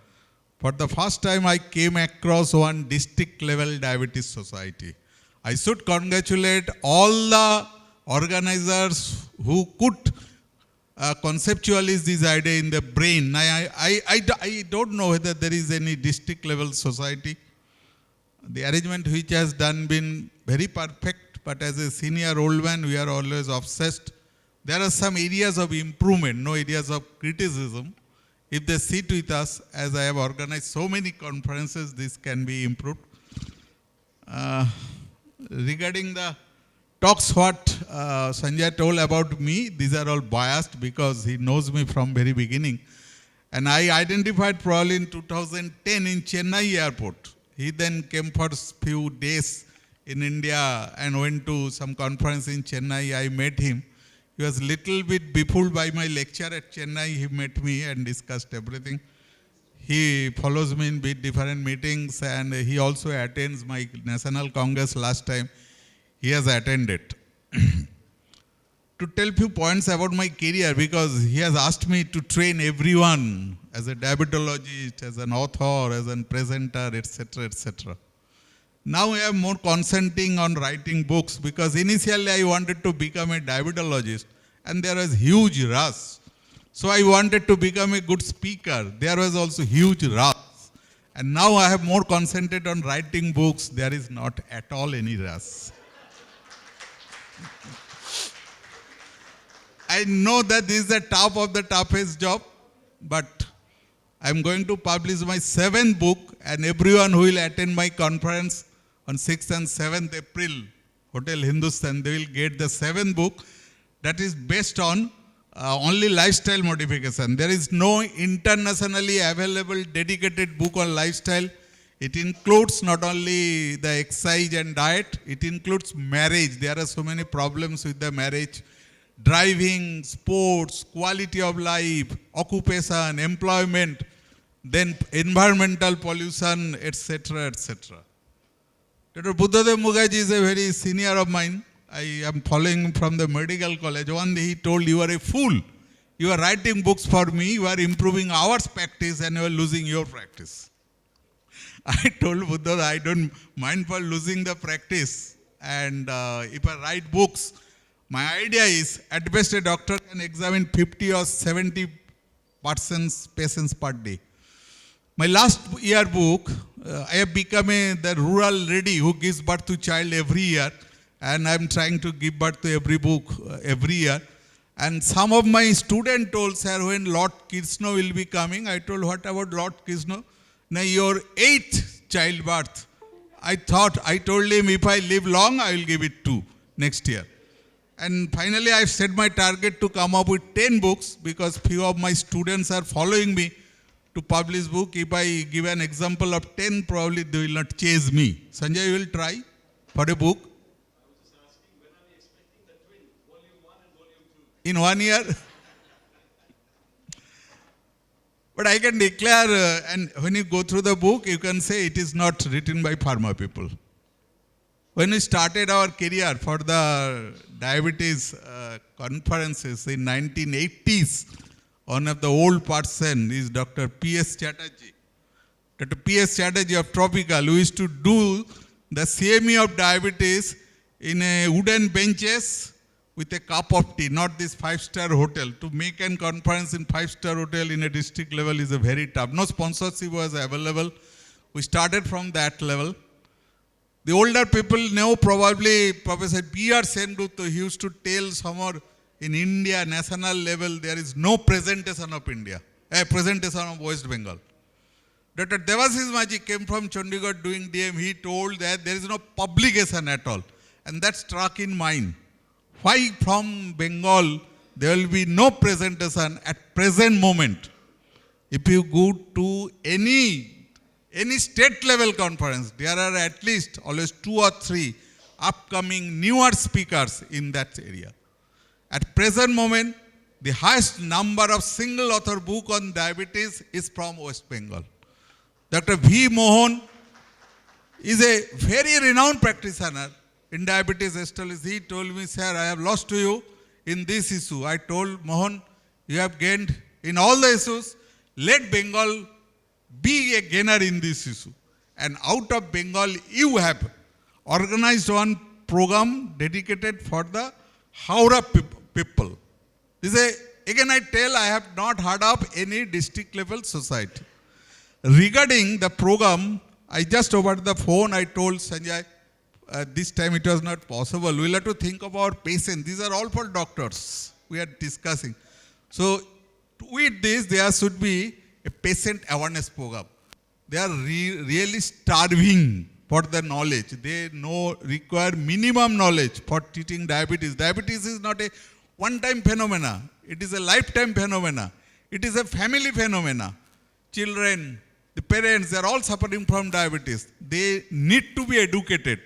For the first time, I came across one district level diabetes society. I should congratulate all the organizers who could conceptualize this idea in the brain. I don't know whether there is any district level society. The arrangement which has done been very perfect, but as a senior old man, we are always obsessed. There are some areas of improvement, no areas of criticism. If they sit with us, as I have organized so many conferences, this can be improved. Regarding the talks what Sanjay told about me, these are all biased because he knows me from very beginning. And I identified probably in 2010 in Chennai airport. He then came for a few days in India and went to some conference in Chennai. I met him. He was a little bit befooled by my lecture at Chennai. He met me and discussed everything. He follows me in different meetings and he also attends my National Congress last time. He has attended. To tell few points about my career, because he has asked me to train everyone as a diabetologist, as an author, as a presenter, etc., etc. Now I am more concentrating on writing books because initially I wanted to become a diabetologist and there was huge rush. So I wanted to become a good speaker. There was also huge rush. And now I have more concentrated on writing books. There is not at all any rush. I know that this is the top of the toughest job, but I'm going to publish my 7th book, and everyone who will attend my conference on 6th and 7th April, Hotel Hindustan, they will get the 7th book that is based on only lifestyle modification. There is no internationally available dedicated book on lifestyle. It includes not only the exercise and diet, it includes marriage. There are so many problems with the marriage. Driving, sports, quality of life, occupation, employment, then environmental pollution, etc., etc. Dr. Buddhadev Mugaji is a very senior of mine. I am following him from the medical college. One day he told, "You are a fool. You are writing books for me, you are improving our practice and you are losing your practice." I told Buddha, I don't mind for losing the practice. And if I write books, my idea is, at best a doctor can examine 50 or 70 patients per day. My last year book, I have become the rural lady who gives birth to child every year, and I am trying to give birth to every book every year. And some of my students told, "Sir, when Lord Krishna will be coming?" I told, "What about Lord Krishna?" "Now your 8th childbirth." I told him, if I live long, I will give it 2 next year. And finally, I've set my target to come up with 10 books, because few of my students are following me to publish book. If I give an example of 10, probably they will not chase me. Sanjay, you will try for a book? In 1 year? But I can declare, and when you go through the book, you can say it is not written by pharma people. When we started our career for the diabetes conferences in 1980s, one of the old person is Dr. P.S. Chatterjee. Dr. P.S. Chatterjee of Tropical, who used to do the CME of diabetes in a wooden benches with a cup of tea, not this 5-star hotel. To make a conference in 5-star hotel in a district level is a very tough. No sponsorship was available. We started from that level. The older people know probably Professor B.R. Senruttu. He used to tell somewhere in India, national level, there is no presentation of India, a presentation of West Bengal. Dr. Devashish Maji came from Chandigarh doing DM. He told that there is no publication at all. And that struck in mind. Why from Bengal there will be no presentation at present moment? If you go to any state level conference, there are at least always 2 or 3 upcoming newer speakers in that area. At present moment, the highest number of single author book on diabetes is from West Bengal. Dr. V. Mohan is a very renowned practitioner in diabetes studies. He told me, "Sir, I have lost to you in this issue." I told Mohan, "You have gained in all the issues. Let Bengal be a gainer in this issue." And out of Bengal, you have organized one program dedicated for the Howrah people. This is again I tell, I have not heard of any district level society. Regarding the program, I just over the phone, I told Sanjay, this time it was not possible. We'll have to think of our patients. These are all for doctors we are discussing. So with this, there should be a patient awareness program. They are really starving for the knowledge. They require minimum knowledge for treating diabetes. Diabetes is not a one-time phenomena. It is a lifetime phenomena. It is a family phenomena. Children, the parents, they are all suffering from diabetes. They need to be educated.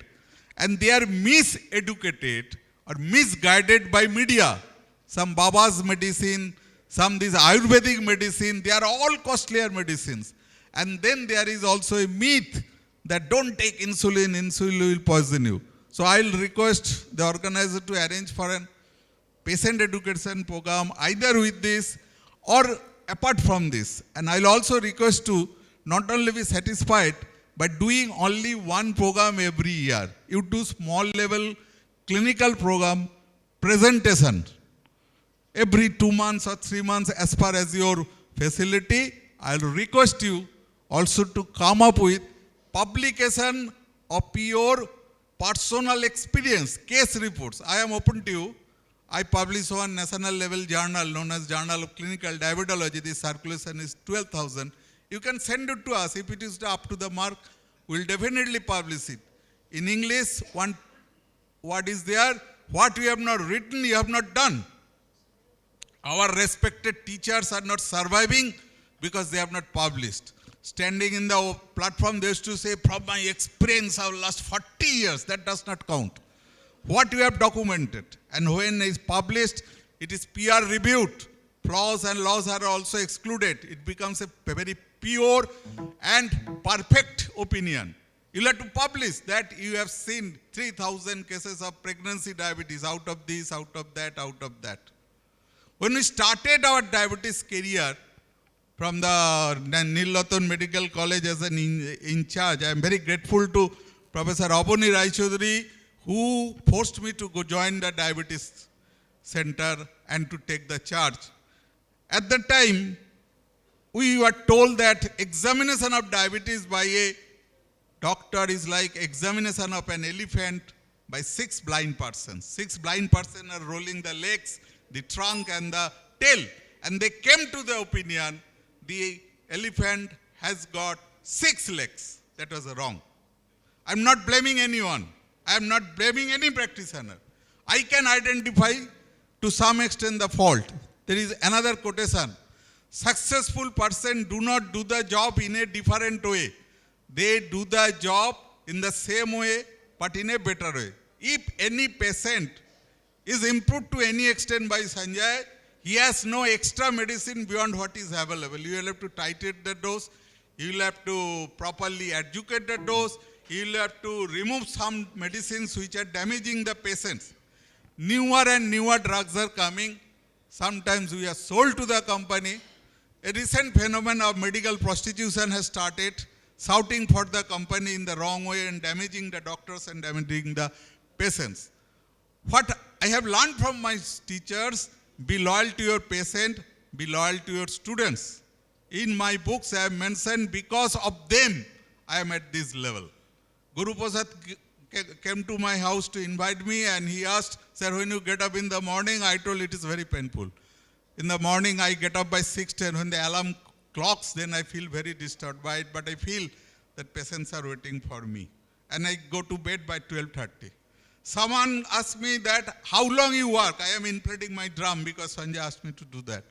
And they are miseducated or misguided by media. Some Baba's medicine, some this Ayurvedic medicine, they are all costlier medicines. And then there is also a myth that don't take insulin, insulin will poison you. So I will request the organizer to arrange for a patient education program either with this or apart from this. And I will also request to not only be satisfied by doing only one program every year. You do small level clinical program presentation every 2 months or 3 months as far as your facility. I will request you also to come up with publication of your personal experience, case reports. I am open to you. I publish one national level journal known as Journal of Clinical Diabetology. The circulation is 12,000. You can send it to us. If it is up to the mark, we'll definitely publish it. In English, one word is there. What you have not written, you have not done. Our respected teachers are not surviving because they have not published. Standing in the platform, they used to say, from my experience of last 40 years, that does not count. What you have documented, and when it is published, it is peer reviewed. Flaws and laws are also excluded. It becomes a very pure and perfect opinion. You have to publish that you have seen 3,000 cases of pregnancy diabetes, out of this, out of that, out of that. When we started our diabetes career from the Neil Lawton Medical College as an in charge, I am very grateful to Professor Abani Rai Chaudhary, who forced me to go join the diabetes center and to take the charge. At the time, we were told that examination of diabetes by a doctor is like examination of an elephant by 6 blind persons. 6 blind persons are rolling the legs, the trunk and the tail. And they came to the opinion, the elephant has got 6 legs. That was wrong. I'm not blaming anyone. I am not blaming any practitioner. I can identify to some extent the fault. There is another quotation. Successful person do not do the job in a different way. They do the job in the same way but in a better way. If any patient is improved to any extent by Sanjay, he has no extra medicine beyond what is available. You will have to titrate the dose. You will have to properly educate the dose. You will have to remove some medicines which are damaging the patients. Newer and newer drugs are coming. Sometimes we are sold to the company. A recent phenomenon of medical prostitution has started, shouting for the company in the wrong way and damaging the doctors and damaging the patients. What I have learned from my teachers, be loyal to your patient, be loyal to your students. In my books I have mentioned because of them I am at this level. Guru Prasad came to my house to invite me and he asked, sir, when you get up in the morning, I told it is very painful. In the morning I get up by 6:10. When the alarm clocks, then I feel very disturbed by it, but I feel that patients are waiting for me. And I go to bed by 12:30. Someone asked me that, how long you work? I am inflating my drum because Sanjay asked me to do that.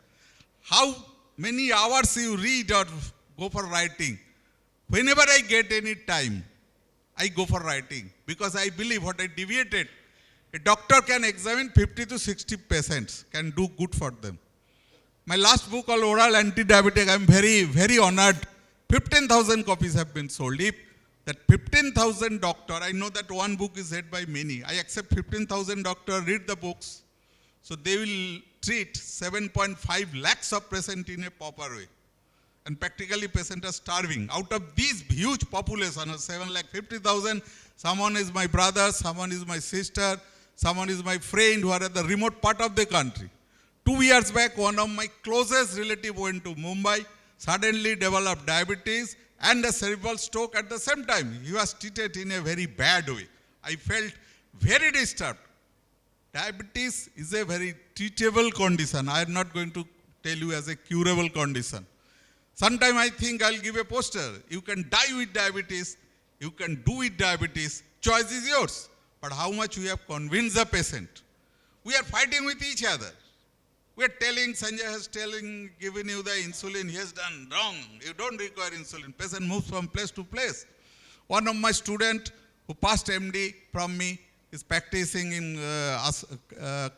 How many hours you read or go for writing? Whenever I get any time, I go for writing because I believe what I deviated. A doctor can examine 50 to 60 patients, can do good for them. My last book called Oral Anti-Diabetic, I am very, very honored. 15,000 copies have been sold. If that 15,000 doctor, I know that one book is read by many. I accept 15,000 doctor read the books. So they will treat 7.5 lakhs of patients in a proper way. And practically patients are starving. Out of these huge population of 7,50,000, someone is my brother, someone is my sister, someone is my friend who are at the remote part of the country. 2 years back, one of my closest relatives went to Mumbai, suddenly developed diabetes and a cerebral stroke at the same time. He was treated in a very bad way. I felt very disturbed. Diabetes is a very treatable condition. I am not going to tell you as a curable condition. Sometime I think I'll give a poster. You can die with diabetes, you can do with diabetes, choice is yours. But how much we have convinced the patient? We are fighting with each other. We are telling, Sanjay has given you the insulin, he has done wrong. You don't require insulin. Patient moves from place to place. One of my students who passed MD from me is practicing in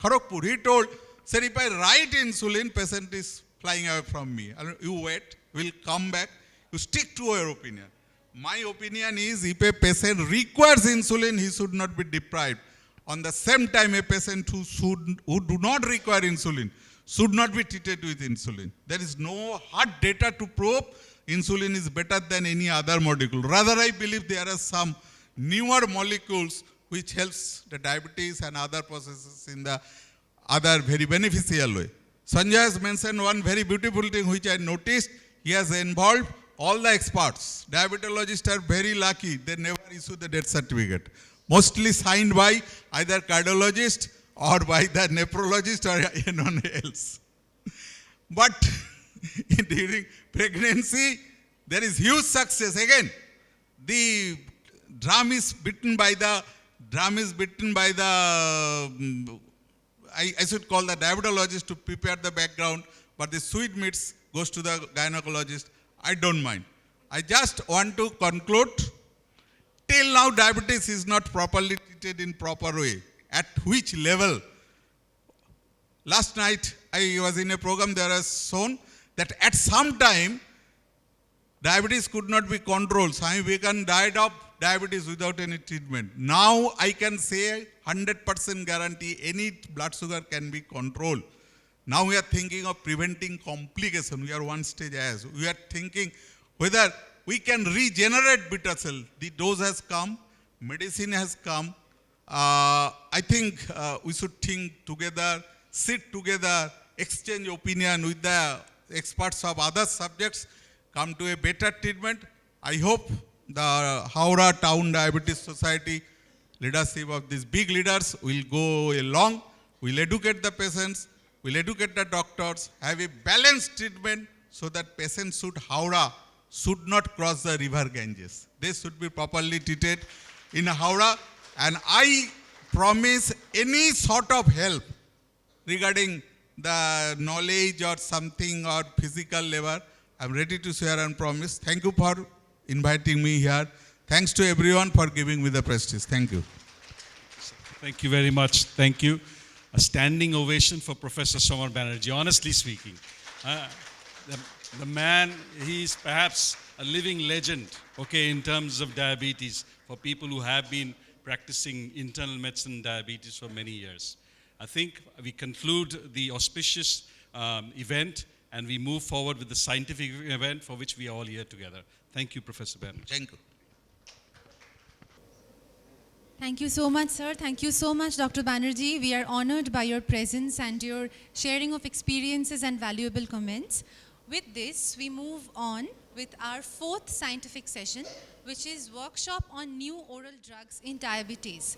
Kharagpur. He told, sir, if I write insulin, patient is flying away from me. You wait, we'll come back. You stick to your opinion. My opinion is if a patient requires insulin, he should not be deprived. On the same time, a patient who do not require insulin should not be treated with insulin. There is no hard data to prove insulin is better than any other molecule. Rather, I believe there are some newer molecules which helps the diabetes and other processes in the other very beneficial way. Sanjay has mentioned one very beautiful thing which I noticed. He has involved all the experts. Diabetologists are very lucky. They never issue the death certificate. Mostly signed by either cardiologist or by the nephrologist or anyone else. But during pregnancy, there is huge success. Again, the drum is bitten by the, I should call the diabetologist to prepare the background, but the sweet meats goes to the gynecologist. I don't mind. I just want to conclude. Till now, diabetes is not properly treated in proper way. At which level? Last night, I was in a program, there was shown that at some time, diabetes could not be controlled. Swami Vivekananda died of diabetes without any treatment. Now, I can say 100% guarantee any blood sugar can be controlled. Now we are thinking of preventing complication. We are one stage ahead. We are thinking whether we can regenerate beta cell. The dose has come, medicine has come. I think we should think together, sit together, exchange opinion with the experts of other subjects, come to a better treatment. I hope the Howrah Town Diabetes Society leadership of these big leaders will go along, will educate the patients, will educate the doctors, have a balanced treatment so that patients should not cross the river Ganges. They should be properly treated in Howrah. And I promise any sort of help regarding the knowledge or something or physical labor, I'm ready to share and promise. Thank you for inviting me here. Thanks to everyone for giving me the prestige. Thank you. Thank you very much. Thank you. A standing ovation for Professor Somar Banerjee, honestly speaking. The man, he's perhaps a living legend, okay, in terms of diabetes for people who have been practicing internal medicine diabetes for many years. I think we conclude the auspicious event and we move forward with the scientific event for which we are all here together. Thank you, Professor Banerjee. Thank you. Thank you so much, sir. Thank you so much, Dr. Banerjee. We are honored by your presence and your sharing of experiences and valuable comments. With this, we move on with our fourth scientific session, which is workshop on new oral drugs in diabetes.